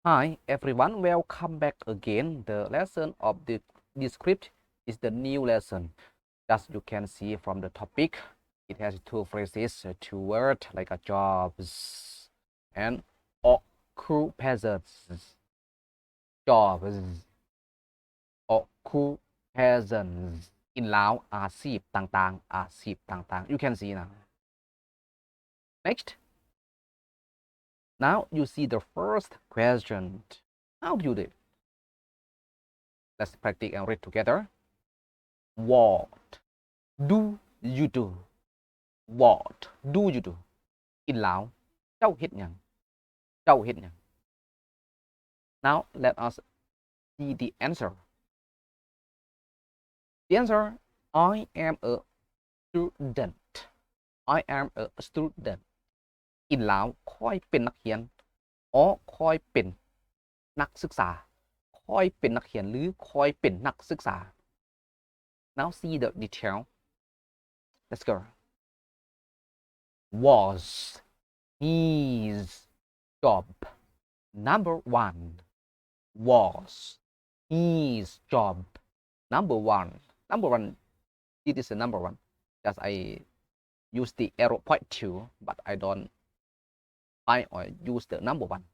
Hi everyone, welcome back again. The lesson of this script is the new lesson. As you can see from the topic, it has two phrases, two words like a jobs and occupations. Jobs, occupations. In Lao, อาชีพต่างๆ อาชีพต่างๆ You can see now. Next. Now you see the first question. How do you do it? Let's practice and read together. What do you do? What do you do? In Lao, เจ้าเฮ็ดหยัง เจ้าเฮ็ดหยัง Now let us see the answer. The answer, I am a student. I am a student. In Lao, ค่อยเป็นนักเรียน อ๋อ ค่อยเป็นนักศึกษา ค่อยเป็นนักเรียนหรือค่อยเป็นนักศึกษา Now see the detail. Let's go. Was his job number one? Was his job number one? Number one, it is a number one. Just I use the arrow point to, but I don't find or use the number one.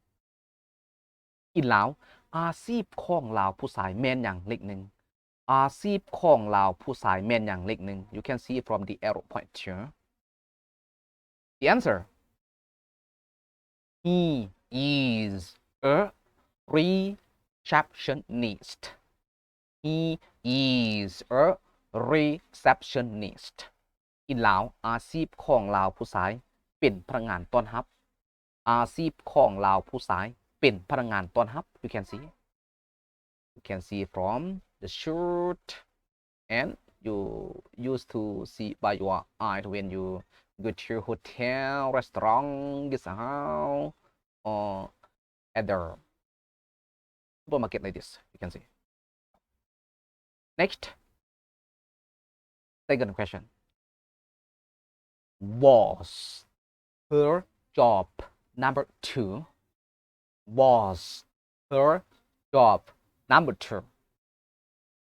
In Lao, อาชีพของลาวผู้ชายแม่นอย่างเล็กหนึ่ง อาชีพของลาวผู้ชายแม่นอย่างเล็กหนึ่ง You can see from the arrow point here. The answer, he is a receptionist. He is a receptionist. In Lao, อาชีพของลาวผู้ชายเป็นพนักงานต้อนรับ อาชีพของลาวผู้ชายเป็นพนักงานต้อนรับ You can see from the shirt, and you used to see by your eye when you go to hotel, restaurant, guest house, or other supermarket like this. You can see. Next, second question. Was her job number two? Was her job number two?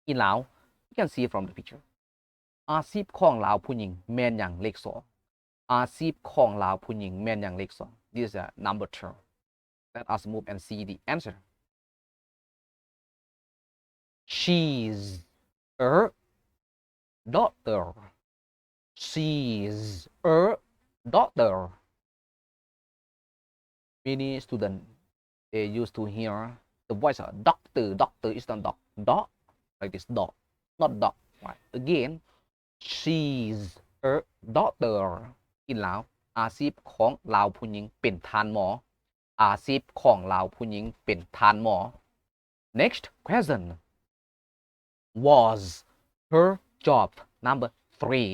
In Lao, you can see from the picture. อาชีพของลาวผู้หญิงแม่นอย่างเลขสอง อาชีพของลาวผู้หญิงแม่นอย่างเลขสอง This is a number two. Let us move and see the answer. She's a doctor. She's a doctor. Many students, they used to hear the voice of doctor. Doctor is not dog. Dog, like this dog, not dog. Right. Again, she's a doctor. In Lao, อาชีพของลาวผู้หญิงเป็นทานหมอ อาชีพของลาวผู้หญิงเป็นทานหมอ Next question. Was her job number three?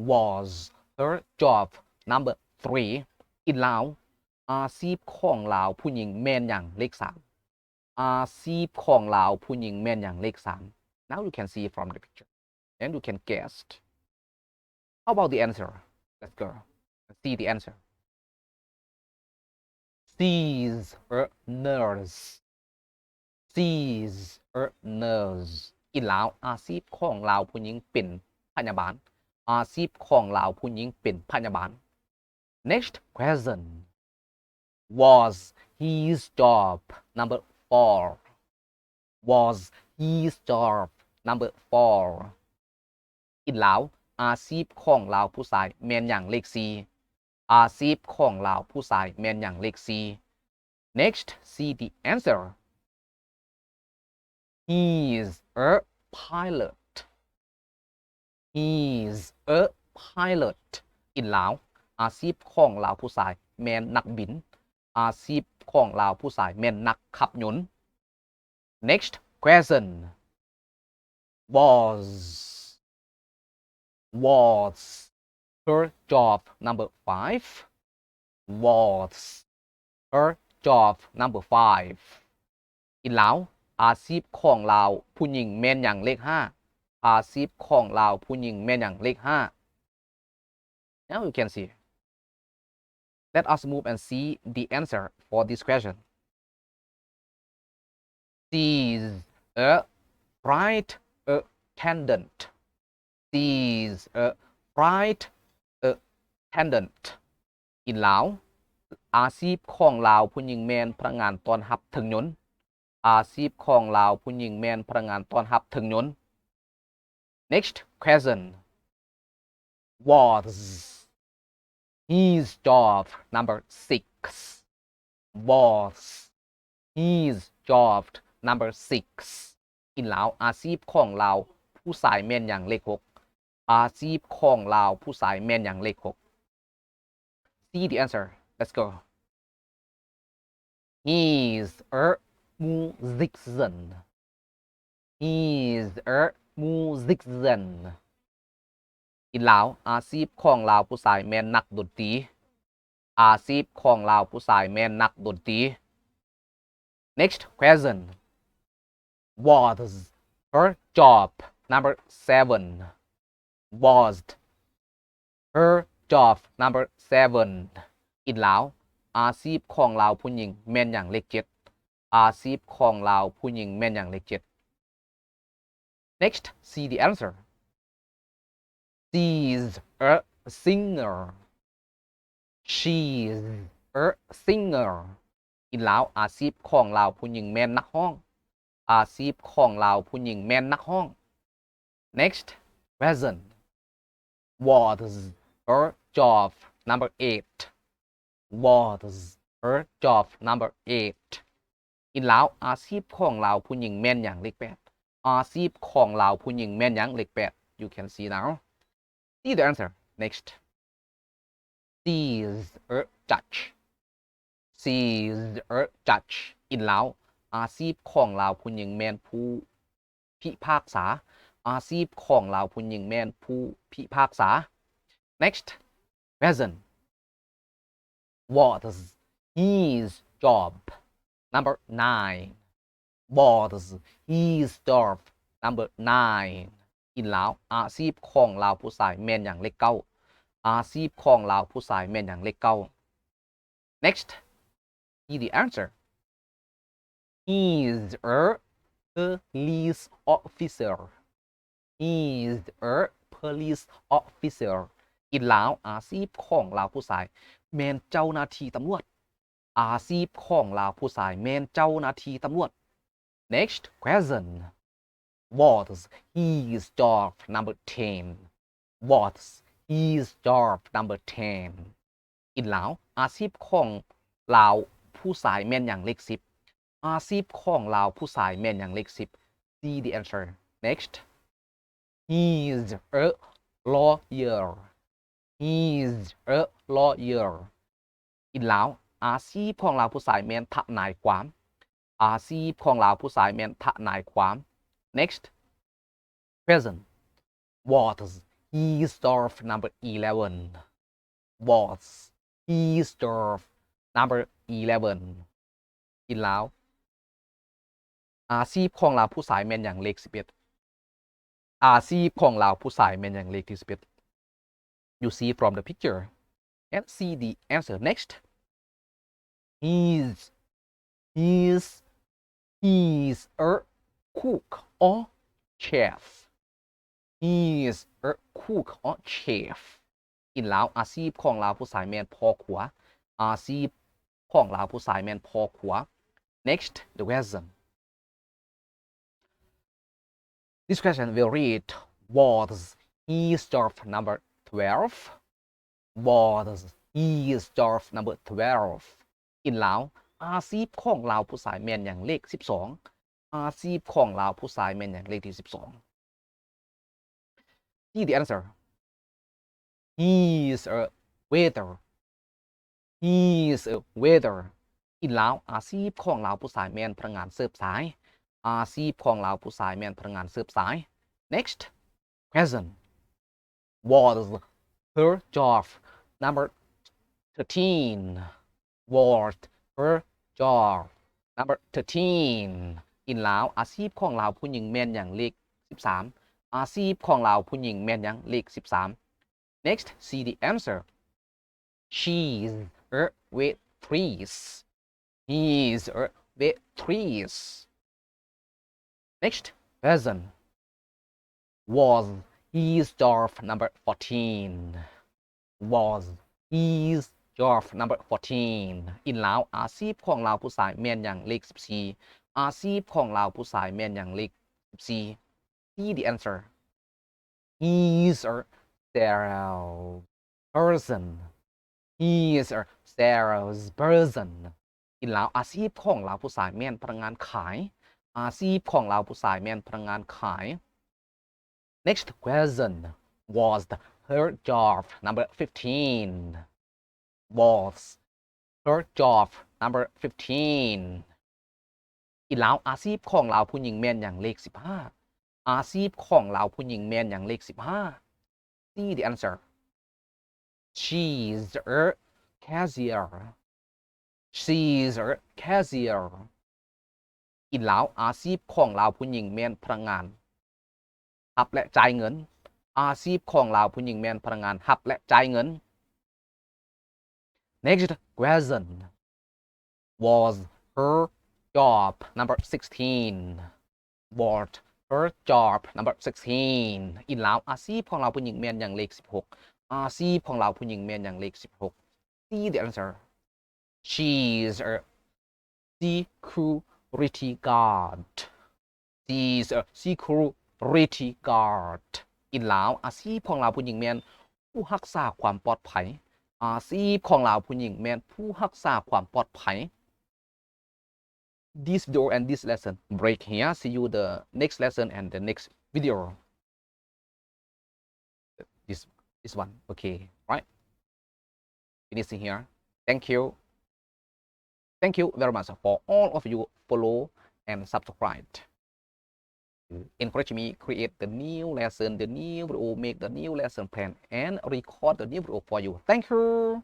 Was her job number three? In Lao, อาชีพของลาวผู้หญิงแม่นอย่างเลขสาม อาชีพของลาวผู้หญิงแม่นอย่างเลขสาม Now you can see from the picture and you can guess. How about the answer? Let's go. Let's see the answer. She's a nurse. She's a nurse. In Lao, อาชีพของลาวผู้หญิงเป็นพยาบาล อาชีพของลาวผู้หญิงเป็นพยาบาล Next question. Was his job number four? Was his job number four? In Lao, อาชีพของลาวผู้ชายแม่นอย่างเลขสี่ อาชีพของลาวผู้ชายแม่นอย่างเลขสี่ Next, see the answer. He is a pilot. He is a pilot. In Lao, อาชีพของลาวผู้ชายแม่นนักบิน อาชีพของลาวผู้ชายแม่นนักขับยนต์ Next question. Was her job number five? Was her job number five? In Lao, อาชีพของลาวผู้หญิงแม่นอย่างเลขห้า อาชีพของลาวผู้หญิงแม่นอย่างเลขห้า Now you can see. Let us move and see the answer for this question. she's a flight attendant she's a flight attendant อินลาวอาชีพของลาวผู้หญิงแมนพนักงานต้อนรับถึงยนต์อาชีพของลาวผู้หญิงแมนพนักงานต้อนรับถึงยนต์ next question was his job number 6 was his job number 6 อินลาวอาชีพของลาวผู้ชายแมนอย่างเลข6อาชีพของลาวผู้ชายแมนอย่างเลข6 see the answer let's go he's a musician he's a musician อินลาวอาชีพของลาวผู้ชายแมนนักดนตรีอาชีพของลาวผู้ชายแมนนักดนตรี next question was her job number 7 was her job number 7 อินลาวอาชีพของลาวผู้หญิงแมนอย่างเลข7อาชีพของลาวผู้หญิงแมนอย่างเลข7 next see the answer she's a singer she's a singer อินลาวอาชีพของลาวผู้หญิงแมนนักร้องอาชีพของลาวผู้หญิงแมนนักร้อง next question was her job number 8 was her job number 8 อินลาวอาชีพของลาวผู้หญิงแมนอย่างเลข8อาชีพของลาวผู้หญิงแมนอย่างเลข8 you can see now see the answer next she's a judge she's a judge อินลาวอาชีพของลาวผู้หญิงแมนผู้พิพากษาอาชีพของลาวผู้หญิงแมนผู้พิพากษา next question was his job number 9 was his job number 9 อินลาวอาชีพของลาวผู้ชายแมนอย่างเลข9อาชีพของลาวผู้ชายแมนอย่างเลข9 next see the answer he's a police officer he's a police officer อินลาวอาชีพของลาวผู้ชายแมนเจ้าหน้าที่ตำรวจอาชีพของลาวผู้ชายแมนเจ้าหน้าที่ตำรวจ next question was his job number 10 was his job number 10 อินลาวอาชีพของลาวผู้ชายแมนอย่างเลข10อาชีพของลาวผู้ชายแมนอย่างเลข10 see the answer next he's a lawyer he's a lawyer อินลาวอาชีพของลาวผู้ชายแมนทนายความอาชีพของลาวผู้ชายแมนทนายความ next present was his job number 11 was his job number 11 อินลาวอาชีพของลาวผู้ชายแมนอย่างเลข11อาชีพของลาวผู้ชายแมนอย่างเลขที่11 you see from the picture and see the answer next he's a cook or chef he's a cook or chef อินลาวอาชีพของลาวผู้ชายแมนพ่อครัวอาชีพของลาวผู้ชายแมนพ่อครัว next the question this question will read was his job number 12 was his job number 12 อินลาวอาชีพของลาวผู้ชายแมนอย่างเลข12อาชีพของลาวผู้ชายแมนอย่างเลขที่12 see the answer he is a waiter he is a waiter อินลาวอาชีพของลาวผู้ชายแมนพนักงานเสิร์ฟสายอาชีพของลาวผู้ชายแมนพนักงานเสิร์ฟสาย next question was her job number 13 was her job number 13 อินลาวอาชีพของลาวผู้หญิงแมนอย่างเลข13อาชีพของลาวผู้หญิงแมนอย่างเลข13 next see the answer she's a waitress he's a waitress Next question was his job number 14 was his job number 14 in ลาวอาชีพของเราผู้ชายแม่นอย่างเลข14อาชีพของเราผู้ชายแม่นอย่างเลข14 see the answer he's a salesperson he's a salesperson in ลาวอาชีพของเราผู้ชายแม่นพนักงานขายอาชีพของเราผู้ชายแม่นพนักงานขาย Next question was her job number 15 was her job number 15 อีกแล้วอาชีพของเราผู้หญิงแม่นอย่างเลข15อาชีพของเราผู้หญิงแม่นอย่างเลข15 See the answer she's a cashier she's a cashier อีกแล้วอาชีพของเราผู้หญิงแม่นพนักงานหับและจ่ายเงินอาชีพของเราผู้หญิงแม่นพนักงานหับและจ่ายเงิน Next question was her job number 16 was her job number 16 อีกแล้วอาชีพของเราผู้หญิงแม่นอย่างเลข16อาชีพของเราผู้หญิงแม่นอย่างเลข16 See the answer she's a security guard she's a security guard อีกแล้วอาชีพของเราผู้หญิงแม่นผู้รักษาความปลอดภัยอาชีพของเราผู้หญิงแม่นผู้รักษาความปลอดภัย This video and this lesson break here see you the next lesson and the next video this one okay right finishing here thank you very much for all of you follow and subscribe encourage me create the new lesson the new video make the new lesson plan and record the new video for you thank you